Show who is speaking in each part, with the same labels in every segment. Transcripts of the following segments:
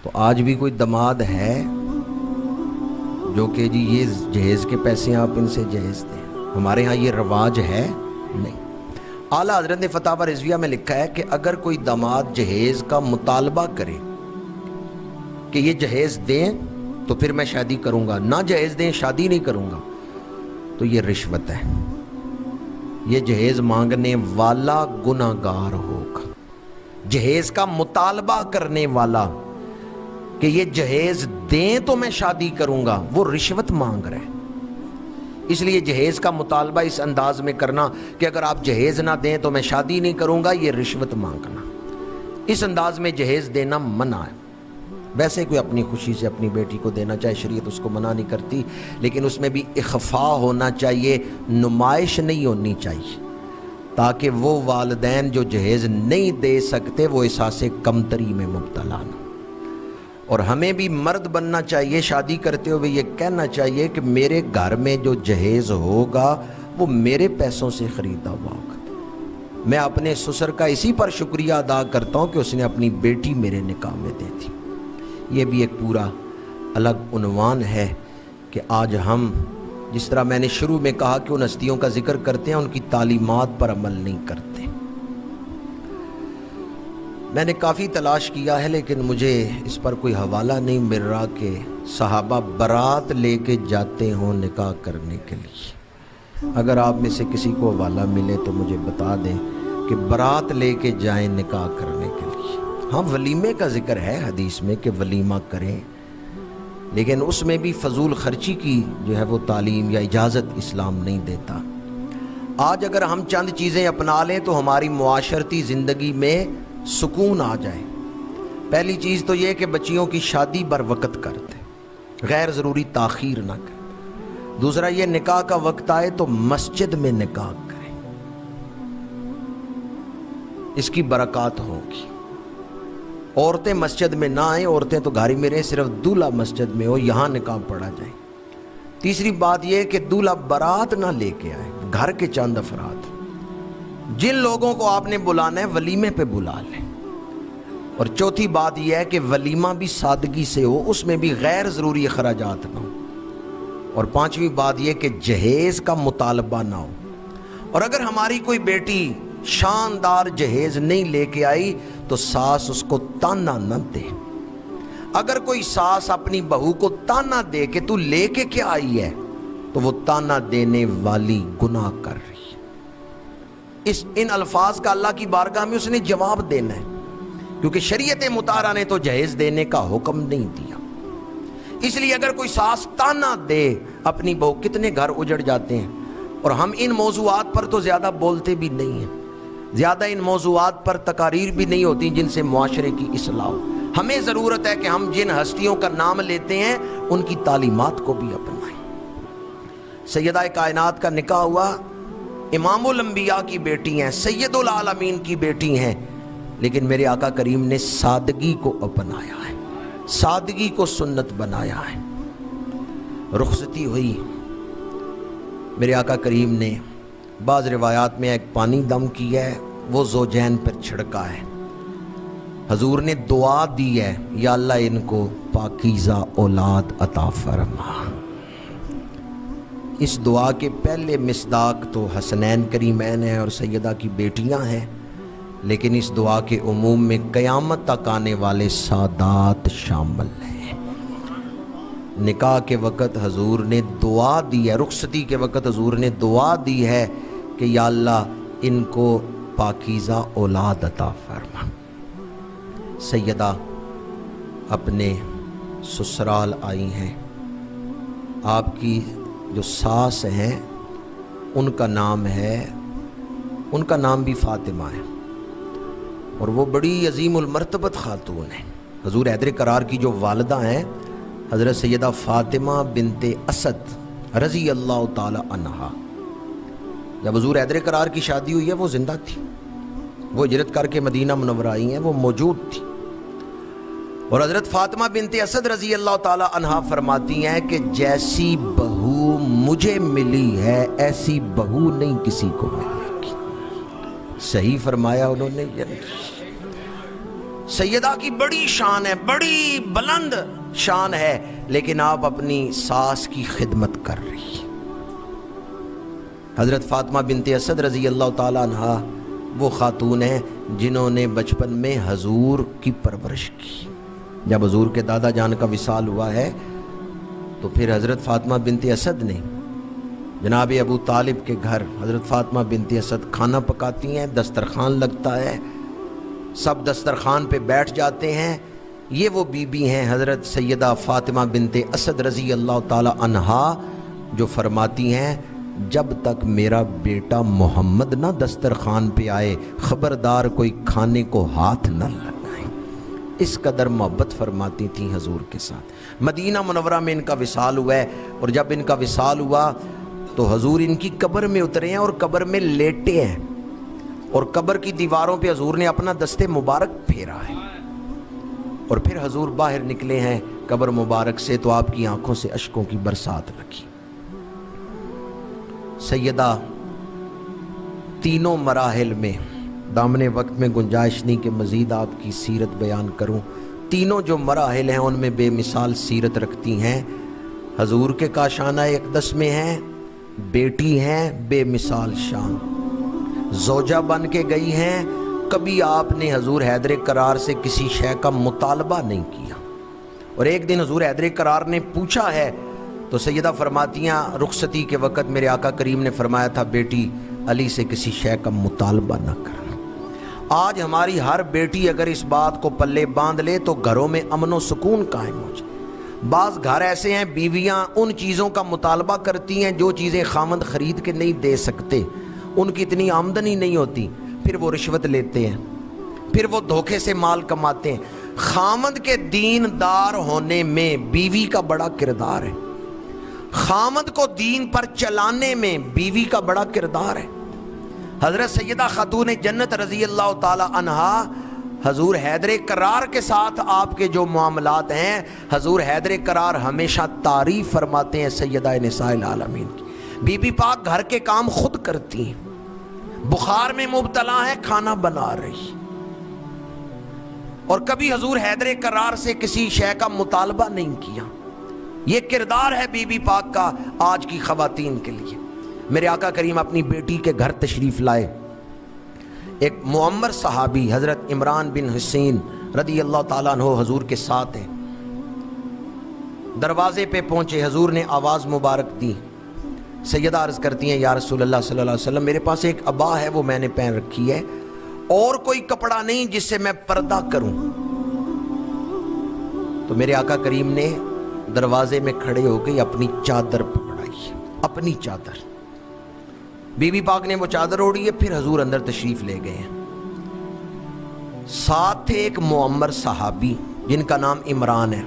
Speaker 1: تو آج بھی کوئی دماد ہے جو کہ جی یہ جہیز کے پیسے آپ ان سے جہیز دیں؟ ہمارے ہاں یہ رواج ہے نہیں۔ اعلیٰ حضرت نے فتاوی رضویہ میں لکھا ہے کہ اگر کوئی داماد جہیز کا مطالبہ کرے کہ یہ جہیز دیں تو پھر میں شادی کروں گا، نہ جہیز دیں شادی نہیں کروں گا، تو یہ رشوت ہے۔ یہ جہیز مانگنے والا گناہگار ہوگا۔ جہیز کا مطالبہ کرنے والا کہ یہ جہیز دیں تو میں شادی کروں گا، وہ رشوت مانگ رہے ہیں۔ اس لیے جہیز کا مطالبہ اس انداز میں کرنا کہ اگر آپ جہیز نہ دیں تو میں شادی نہیں کروں گا، یہ رشوت مانگنا، اس انداز میں جہیز دینا منع ہے۔ ویسے کوئی اپنی خوشی سے اپنی بیٹی کو دینا چاہے، شریعت اس کو منع نہیں کرتی، لیکن اس میں بھی اخفاء ہونا چاہیے، نمائش نہیں ہونی چاہیے، تاکہ وہ والدین جو جہیز نہیں دے سکتے وہ احساس کمتری میں مبتلا نہ۔ اور ہمیں بھی مرد بننا چاہیے، شادی کرتے ہوئے یہ کہنا چاہیے کہ میرے گھر میں جو جہیز ہوگا وہ میرے پیسوں سے خریدا ہوا ہوگا۔ میں اپنے سسر کا اسی پر شکریہ ادا کرتا ہوں کہ اس نے اپنی بیٹی میرے نکاح میں دے دی۔ یہ بھی ایک پورا الگ عنوان ہے کہ آج ہم جس طرح میں نے شروع میں کہا کہ ان ہستیوں کا ذکر کرتے ہیں، ان کی تعلیمات پر عمل نہیں کرتے۔ میں نے کافی تلاش کیا ہے لیکن مجھے اس پر کوئی حوالہ نہیں مل رہا کہ صحابہ برات لے کے جاتے ہوں نکاح کرنے کے لیے۔ اگر آپ میں سے کسی کو حوالہ ملے تو مجھے بتا دیں کہ برات لے کے جائیں نکاح کرنے کے لیے۔ ہاں ولیمے کا ذکر ہے حدیث میں کہ ولیمہ کریں، لیکن اس میں بھی فضول خرچی کی جو ہے وہ تعلیم یا اجازت اسلام نہیں دیتا۔ آج اگر ہم چند چیزیں اپنا لیں تو ہماری معاشرتی زندگی میں سکون آ جائے۔ پہلی چیز تو یہ کہ بچیوں کی شادی بر وقت کر دیں، غیر ضروری تاخیر نہ کریں۔ دوسرا یہ نکاح کا وقت آئے تو مسجد میں نکاح کریں، اس کی برکات ہوگی۔ عورتیں مسجد میں نہ آئیں، عورتیں تو گھر میں رہیں، صرف دولہا مسجد میں ہو، یہاں نکاح پڑھا جائے۔ تیسری بات یہ کہ دولہا برات نہ لے کے آئے، گھر کے چند افراد، جن لوگوں کو آپ نے بلانا ہے ولیمے پہ بلا لیں۔ اور چوتھی بات یہ ہے کہ ولیمہ بھی سادگی سے ہو، اس میں بھی غیر ضروری اخراجات نہ ہو۔ اور پانچویں بات یہ کہ جہیز کا مطالبہ نہ ہو۔ اور اگر ہماری کوئی بیٹی شاندار جہیز نہیں لے کے آئی تو ساس اس کو تانا نہ دے۔ اگر کوئی ساس اپنی بہو کو تانا دے کہ تو لے کے کیا آئی ہے، تو وہ تانا دینے والی گناہ کر رہی ہے۔ ان الفاظ کا اللہ کی بارگاہ میں اس نے جواب دینا ہے، کیونکہ شریعت مطہرہ نے تو جہیز دینے کا حکم نہیں دیا۔ اس لیے اگر کوئی ساس تانا دے اپنی بہو، کتنے گھر اجڑ جاتے ہیں۔ اور ہم ان موضوعات پر تو زیادہ بولتے بھی نہیں ہیں، زیادہ ان موضوعات پر تقاریر بھی نہیں ہوتی جن سے معاشرے کی اصلاح ہو۔ ہمیں ضرورت ہے کہ ہم جن ہستیوں کا نام لیتے ہیں ان کی تعلیمات کو بھی اپنائیں۔ سیدہ کائنات کا نکاح ہوا، امام الانبیاء کی بیٹی ہیں، سید العالمین کی بیٹی ہیں، لیکن میرے آقا کریم نے سادگی کو اپنایا ہے، سادگی کو سنت بنایا ہے۔ رخصتی ہوئی، میرے آقا کریم نے بعض روایات میں ایک پانی دم کیا ہے، وہ زوجین پر چھڑکا ہے۔ حضور نے دعا دی ہے، یا اللہ ان کو پاکیزہ اولاد عطا فرما۔ اس دعا کے پہلے مصداق تو حسنین کریمین ہیں اور سیدہ کی بیٹیاں ہیں، لیکن اس دعا کے عموم میں قیامت تک آنے والے سادات شامل ہیں۔ نکاح کے وقت حضور نے دعا دی ہے، رخصتی کے وقت حضور نے دعا دی ہے کہ یا اللہ ان کو پاکیزہ اولاد عطا فرما۔ سیدہ اپنے سسرال آئی ہیں، آپ کی جو ساس ہیں ان کا نام بھی فاطمہ ہے، اور وہ بڑی عظیم المرتبت خاتون ہیں۔ حضور حیدر کرار کی جو والدہ ہیں حضرت سیدہ فاطمہ بنت اسد رضی اللہ تعالی عنہا، جب حضور حیدر کرار کی شادی ہوئی ہے وہ زندہ تھی، وہ ہجرت کر کے مدینہ منورہ آئی ہیں، وہ موجود تھی۔ اور حضرت فاطمہ بنت اسد رضی اللہ تعالی عنہا فرماتی ہیں کہ جیسی بہو مجھے ملی ہے ایسی بہو نہیں کسی کو ملے گی۔ صحیح فرمایا انہوں نے۔ سیدہ کی بڑی شان ہے، بڑی بلند شان ہے، لیکن آپ اپنی ساس کی خدمت کر رہی ہیں۔ حضرت فاطمہ بنت اسد رضی اللہ تعالیٰ عنہ وہ خاتون ہیں جنہوں نے بچپن میں حضور کی پرورش کی۔ جب حضور کے دادا جان کا وصال ہوا ہے تو پھر حضرت فاطمہ بنت اسد نے جناب ابو طالب کے گھر حضرت فاطمہ بنت اسد کھانا پکاتی ہیں، دسترخوان لگتا ہے، سب دسترخوان پہ بیٹھ جاتے ہیں۔ یہ وہ بی بی ہیں حضرت سیدہ فاطمہ بنت اسد رضی اللہ تعالی عنہا جو فرماتی ہیں جب تک میرا بیٹا محمد نہ دسترخوان پہ آئے خبردار کوئی کھانے کو ہاتھ نہ لگائے۔ اس قدر محبت فرماتی تھیں حضور کے ساتھ۔ مدینہ منورہ میں ان کا وصال ہوا ہے، اور جب ان کا وصال ہوا تو حضور ان کی قبر میں اترے ہیں اور قبر میں لیٹے ہیں، اور قبر کی دیواروں پہ حضور نے اپنا دست مبارک پھیرا ہے، اور پھر حضور باہر نکلے ہیں قبر مبارک سے تو آپ کی آنکھوں سے اشکوں کی برسات لگی۔ سیدہ تینوں مراحل میں دامن وقت میں گنجائش نہیں کہ مزید آپ کی سیرت بیان کروں، تینوں جو مراحل ہیں ان میں بے مثال سیرت رکھتی ہیں۔ حضور کے کاشانہ اقدس میں ہیں، بیٹی ہیں بے مثال شان، زوجہ بن کے گئی ہیں، کبھی آپ نے حضور حیدر کرار سے کسی شے کا مطالبہ نہیں کیا، اور ایک دن حضور حیدر کرار نے پوچھا ہے تو سیدہ فرماتیاں رخصتی کے وقت میرے آقا کریم نے فرمایا تھا بیٹی علی سے کسی شے کا مطالبہ نہ کرنا۔ آج ہماری ہر بیٹی اگر اس بات کو پلے باندھ لے تو گھروں میں امن و سکون قائم ہو جائے۔ بعض گھر ایسے ہیں بیویاں ان چیزوں کا مطالبہ کرتی ہیں جو چیزیں خامند خرید کے نہیں دے سکتے، ان کی اتنی آمدنی نہیں ہوتی، پھر وہ رشوت لیتے ہیں، پھر وہ دھوکے سے مال کماتے ہیں۔ خامند کے دین دار ہونے میں بیوی کا بڑا کردار ہے، خامند کو دین پر چلانے میں بیوی کا بڑا کردار ہے۔ حضرت سیدہ خاتون جنت رضی اللہ تعالی عنہا حضور حیدر کرار کے ساتھ آپ کے جو معاملات ہیں، حضور حیدر کرار ہمیشہ تعریف فرماتے ہیں سیدہ نساء العالمین کی۔ بی بی پاک گھر کے کام خود کرتی ہیں، بخار میں مبتلا ہے کھانا بنا رہی، اور کبھی حضور حیدر کرار سے کسی شے کا مطالبہ نہیں کیا۔ یہ کردار ہے بی بی پاک کا آج کی خواتین کے لیے۔ میرے آقا کریم اپنی بیٹی کے گھر تشریف لائے، ایک معمر صحابی حضرت عمران بن حسین رضی اللہ تعالیٰ عنہ حضور کے ساتھ ہیں، دروازے پہ پہنچے، حضور نے آواز مبارک دی، سیدہ عرض کرتی ہیں یا رسول اللہ صلی اللہ علیہ وسلم میرے پاس ایک عبا ہے وہ میں نے پہن رکھی ہے، اور کوئی کپڑا نہیں جس سے میں پردہ کروں۔ تو میرے آقا کریم نے دروازے میں کھڑے ہو کے اپنی چادر پکڑائی، اپنی چادر، بی بی پاک نے وہ چادر اوڑھی ہے، پھر حضور اندر تشریف لے گئے ہیں۔ ساتھ تھے ایک معمر صحابی جن کا نام عمران ہے،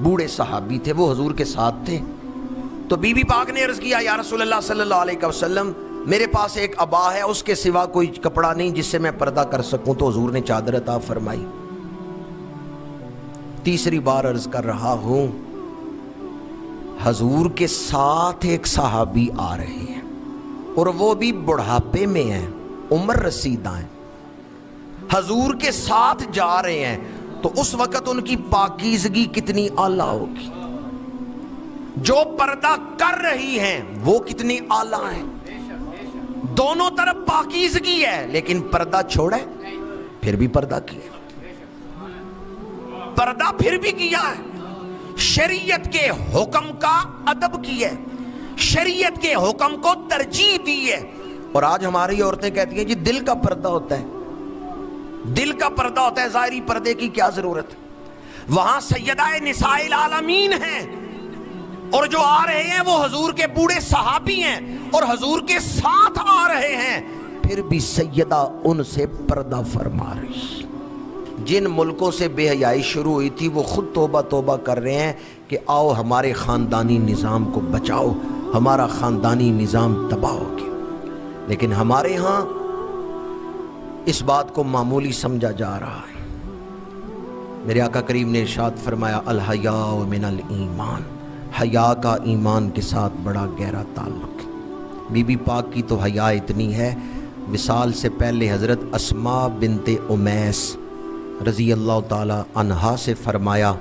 Speaker 1: بوڑھے صحابی تھے، وہ حضور کے ساتھ تھے۔ تو بی بی پاک نے عرض کیا یا رسول اللہ صلی اللہ علیہ وسلم میرے پاس ایک عبا ہے، اس کے سوا کوئی کپڑا نہیں جس سے میں پردہ کر سکوں، تو حضور نے چادر عطا فرمائی۔ تیسری بار عرض کر رہا ہوں، حضور کے ساتھ ایک صحابی آ رہے ہیں اور وہ بھی بڑھاپے میں ہیں، عمر رسیدہ ہیں، حضور کے ساتھ جا رہے ہیں، تو اس وقت ان کی پاکیزگی کتنی اعلیٰ ہوگی، جو پردہ کر رہی ہیں وہ کتنی اعلیٰ ہیں، دونوں طرف پاکیزگی ہے، لیکن پردہ چھوڑے پھر بھی پردہ کیا، پردہ پھر بھی کیا ہے، شریعت کے حکم کا ادب کیا ہے، شریعت کے حکم کو ترجیح دی ہے۔ اور آج ہماری عورتیں کہتی ہیں جی دل کا پردہ ہوتا ہے، دل کا پردہ ہوتا ہے، ظاہری پردے کی کیا ضرورت ہے؟ وہاں سیدہ نساء العالمین ہیں، اور جو آ رہے ہیں وہ حضور کے بوڑھے صحابی ہیں اور حضور کے ساتھ آ رہے ہیں، پھر بھی سیدہ ان سے پردہ فرما رہی۔ جن ملکوں سے بے حیائی شروع ہوئی تھی وہ خود توبہ توبہ کر رہے ہیں کہ آؤ ہمارے خاندانی نظام کو بچاؤ، ہمارا خاندانی نظام تباہ ہو گیا، لیکن ہمارے ہاں اس بات کو معمولی سمجھا جا رہا ہے۔ میرے آقا کریم نے ارشاد فرمایا الحیاء من الایمان، حیا کا ایمان کے ساتھ بڑا گہرا تعلق ہے۔ بی بی پاک کی تو حیا اتنی ہے، وصال سے پہلے حضرت اسماء بنت امیس رضی اللہ تعالی عنہا سے فرمایا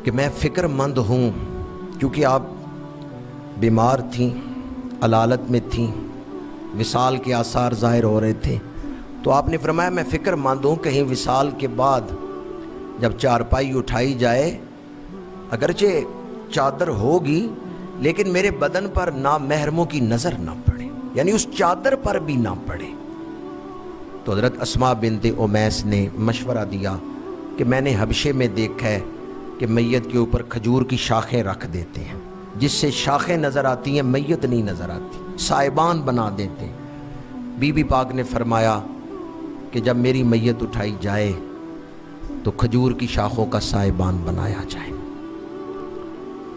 Speaker 1: کہ میں فکر مند ہوں، کیونکہ آپ بیمار تھیں، علالت میں تھیں، وصال کے آثار ظاہر ہو رہے تھے، تو آپ نے فرمایا میں فکر مند ہوں کہیں وصال کے بعد جب چارپائی اٹھائی جائے، اگرچہ چادر ہوگی لیکن میرے بدن پر نامحرموں کی نظر نہ پڑے، یعنی اس چادر پر بھی نہ پڑے۔ تو حضرت اسماء بنت امیس نے مشورہ دیا کہ میں نے حبشے میں دیکھا ہے کہ میت کے اوپر کھجور کی شاخیں رکھ دیتے ہیں، جس سے شاخیں نظر آتی ہیں، میت نہیں نظر آتی، سائبان بنا دیتے ہیں۔ بی بی پاک نے فرمایا کہ جب میری میت اٹھائی جائے تو کھجور کی شاخوں کا سائبان بنایا جائے۔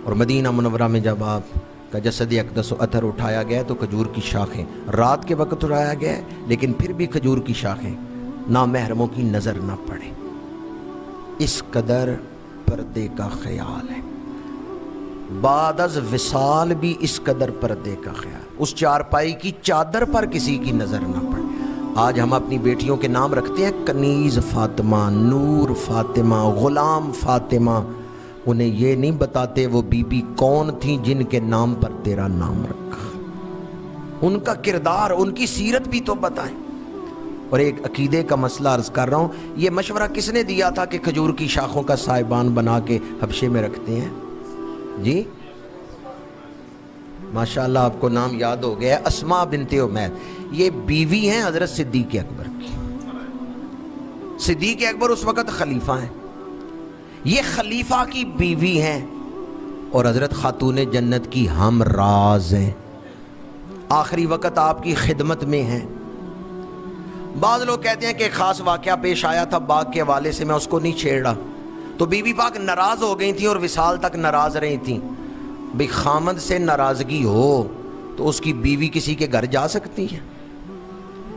Speaker 1: اور مدینہ منورہ میں جب آپ کا جسد اقدس و اطہر اٹھایا گیا تو کھجور کی شاخیں، رات کے وقت اٹھایا گیا لیکن پھر بھی کھجور کی شاخیں نامحرموں کی نظر نہ پڑے، اس قدر پردے کا خیال ہے۔ بعد از وصال بھی اس قدر پردے کا خیال، اس چارپائی کی چادر پر کسی کی نظر نہ پڑے۔ آج ہم اپنی بیٹیوں کے نام رکھتے ہیں، کنیز فاطمہ، نور فاطمہ، غلام فاطمہ، انہیں یہ نہیں بتاتے وہ بی بی کون تھیں جن کے نام پر تیرا نام رکھا، ان کا کردار، ان کی سیرت بھی تو بتائیں۔ اور ایک عقیدے کا مسئلہ عرض کر رہا ہوں، یہ مشورہ کس نے دیا تھا کہ کھجور کی شاخوں کا سائبان بنا کے حبشے میں رکھتے ہیں؟ جی ماشاءاللہ آپ کو نام یاد ہو گیا، اسماء بنت امیس، یہ بیوی ہیں حضرت صدیق اکبر کی۔ صدیق اکبر اس وقت خلیفہ ہیں، یہ خلیفہ کی بیوی ہیں اور حضرت خاتون جنت کی ہم راز ہیں، آخری وقت آپ کی خدمت میں ہیں۔ بعض لوگ کہتے ہیں کہ ایک خاص واقعہ پیش آیا تھا باغ کے حوالے سے، میں اس کو نہیں چھیڑا، تو بی بی پاک ناراض ہو گئی تھیں اور وصال تک ناراض رہی تھیں۔ بھئی خامد سے ناراضگی ہو تو اس کی بیوی کسی کے گھر جا سکتی ہے؟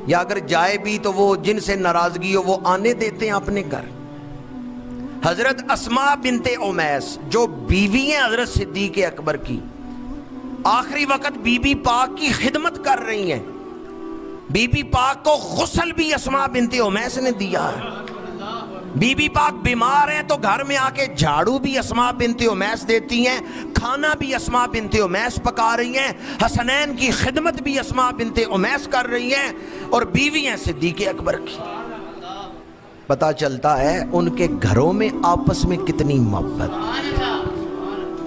Speaker 1: یا اگر جائے بھی تو وہ جن سے ناراضگی ہو وہ آنے دیتے ہیں اپنے گھر؟ حضرت اسماء بنت امیس جو بیوی ہیں حضرت صدیق اکبر کی، آخری وقت بی بی پاک کی خدمت کر رہی ہیں۔ بی بی پاک کو غسل بھی اسماء بنت امیس نے دیا ہے، بی بی پاک بیمار ہیں تو گھر میں آ کے جھاڑو بھی اسماء بنت امیس دیتی ہیں، کھانا بھی اسماء بنت امیس پکا رہی ہیں، حسنین کی خدمت بھی اسماء بنت امیس کر رہی ہیں، اور بیوی ہیں صدیق اکبر کی۔ پتہ چلتا ہے ان کے گھروں میں آپس میں کتنی محبت۔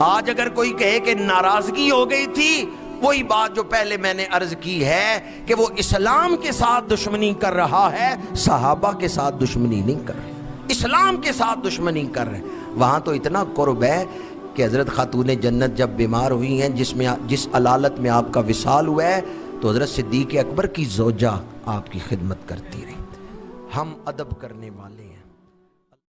Speaker 1: آج اگر کوئی کہے کہ ناراضگی ہو گئی تھی، وہی بات جو پہلے میں نے عرض کی ہے کہ وہ اسلام کے ساتھ دشمنی کر رہا ہے، صحابہ کے ساتھ دشمنی نہیں کر رہا، اسلام کے ساتھ دشمنی کر رہے ہیں۔ وہاں تو اتنا قرب ہے کہ حضرت خاتون جنت جب بیمار ہوئی ہیں، جس علالت میں آپ کا وصال ہوا ہے، تو حضرت صدیق اکبر کی زوجہ آپ کی خدمت کرتی رہی۔ ہم ادب کرنے والے ہیں۔